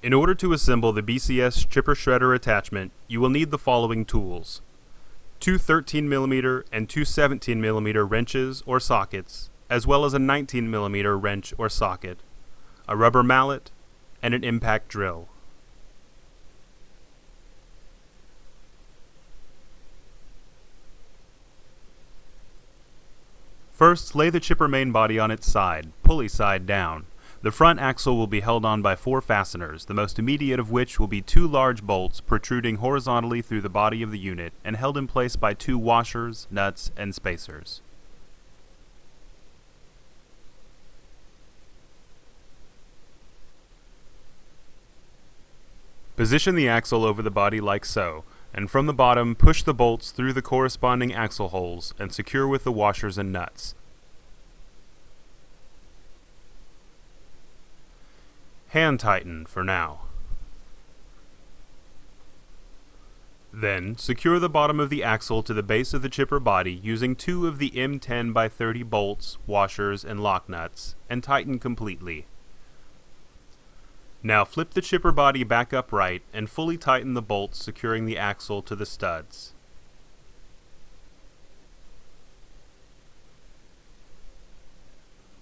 In order to assemble the BCS Chipper Shredder attachment, you will need the following tools: two 13mm and two 17mm wrenches or sockets, as well as a 19mm wrench or socket, a rubber mallet, and an impact drill. First, lay the chipper main body on its side, pulley side down. The front axle will be held on by 4 fasteners, the most immediate of which will be 2 large bolts protruding horizontally through the body of the unit and held in place by 2 washers, nuts, and spacers. Position the axle over the body like so, and from the bottom push the bolts through the corresponding axle holes and secure with the washers and nuts. Hand tighten for now. Then, secure the bottom of the axle to the base of the chipper body using 2 of the M10 by 30 bolts, washers, and lock nuts, and tighten completely. Now flip the chipper body back upright and fully tighten the bolts securing the axle to the studs.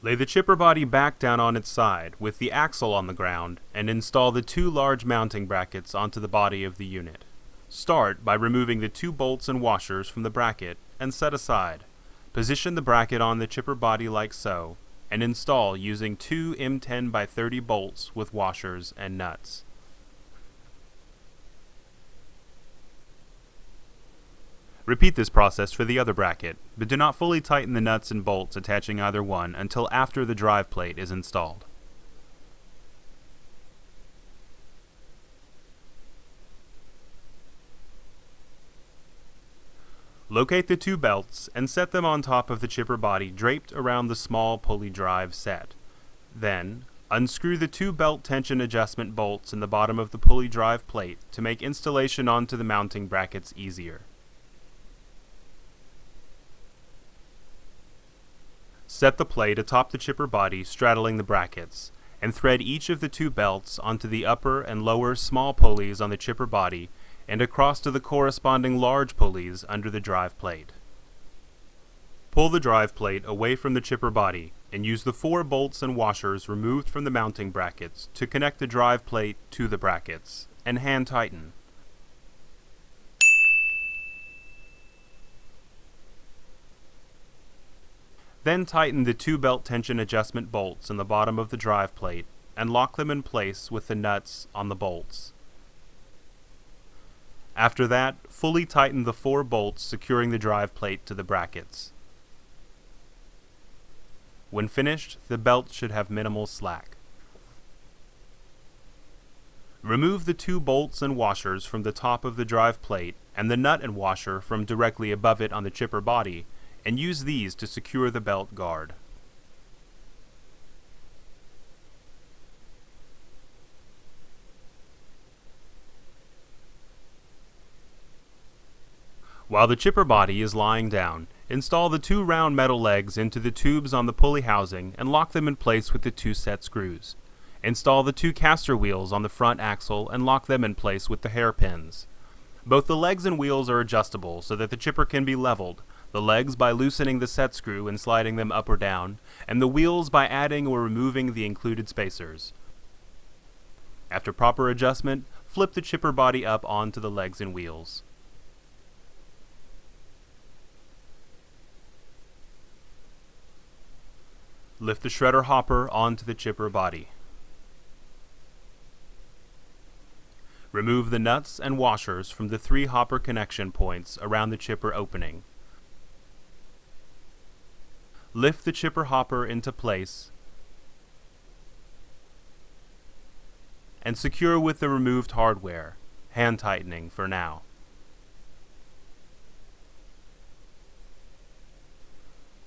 Lay the chipper body back down on its side with the axle on the ground and install the 2 large mounting brackets onto the body of the unit. Start by removing the 2 bolts and washers from the bracket and set aside. Position the bracket on the chipper body like so, and install using 2 M10 by 30 bolts with washers and nuts. Repeat this process for the other bracket, but do not fully tighten the nuts and bolts attaching either one until after the drive plate is installed. Locate the 2 belts and set them on top of the chipper body draped around the small pulley drive set. Then, unscrew the 2 belt tension adjustment bolts in the bottom of the pulley drive plate to make installation onto the mounting brackets easier. Set the plate atop the chipper body straddling the brackets, and thread each of the 2 belts onto the upper and lower small pulleys on the chipper body and across to the corresponding large pulleys under the drive plate. Pull the drive plate away from the chipper body and use the 4 bolts and washers removed from the mounting brackets to connect the drive plate to the brackets, and hand tighten. Then tighten the 2 belt tension adjustment bolts in the bottom of the drive plate and lock them in place with the nuts on the bolts. After that, fully tighten the 4 bolts securing the drive plate to the brackets. When finished, the belt should have minimal slack. Remove the 2 bolts and washers from the top of the drive plate and the nut and washer from directly above it on the chipper body, and use these to secure the belt guard. While the chipper body is lying down, install the 2 round metal legs into the tubes on the pulley housing and lock them in place with the 2 set screws. Install the 2 caster wheels on the front axle and lock them in place with the hairpins. Both the legs and wheels are adjustable so that the chipper can be leveled, the legs by loosening the set screw and sliding them up or down, and the wheels by adding or removing the included spacers. After proper adjustment, flip the chipper body up onto the legs and wheels. Lift the shredder hopper onto the chipper body. Remove the nuts and washers from the 3 hopper connection points around the chipper opening. Lift the chipper hopper into place and secure with the removed hardware, hand tightening for now.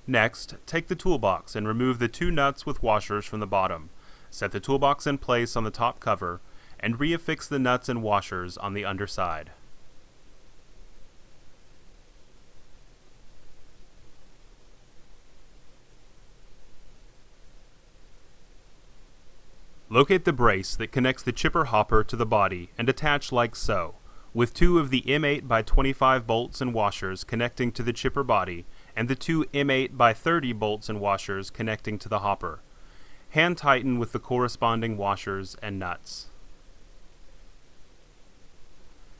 Next, take the toolbox and remove the 2 nuts with washers from the bottom. Set the toolbox in place on the top cover and reaffix the nuts and washers on the underside. Locate the brace that connects the chipper hopper to the body and attach like so, with 2 of the M8x25 bolts and washers connecting to the chipper body and the 2 M8x30 bolts and washers connecting to the hopper. Hand tighten with the corresponding washers and nuts.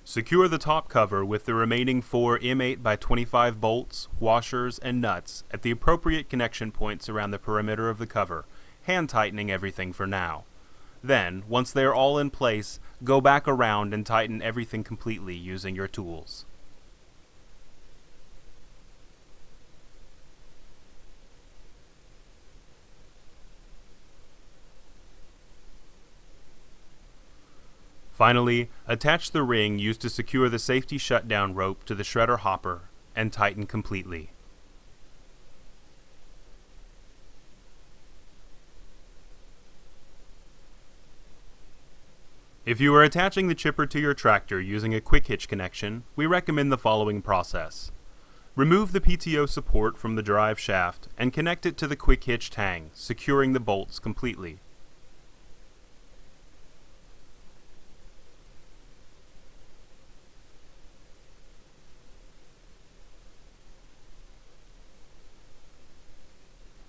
Secure the top cover with the remaining 4 M8x25 bolts, washers, and nuts at the appropriate connection points around the perimeter of the cover, hand tightening everything for now. Then, once they are all in place, go back around and tighten everything completely using your tools. Finally, attach the ring used to secure the safety shutdown rope to the shredder hopper and tighten completely. If you are attaching the chipper to your tractor using a quick hitch connection, we recommend the following process. Remove the PTO support from the drive shaft and connect it to the quick hitch tang, securing the bolts completely.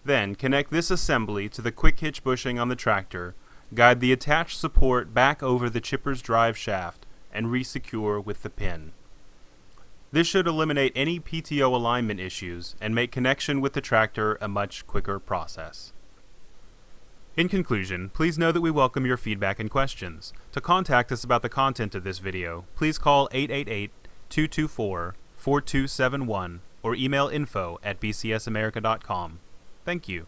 Then connect this assembly to the quick hitch bushing on the tractor, guide the attached support back over the chipper's drive shaft, and resecure with the pin. This should eliminate any PTO alignment issues and make connection with the tractor a much quicker process. In conclusion, please know that we welcome your feedback and questions. To contact us about the content of this video, please call 888-224-4271 or email info@bcsamerica.com. Thank you.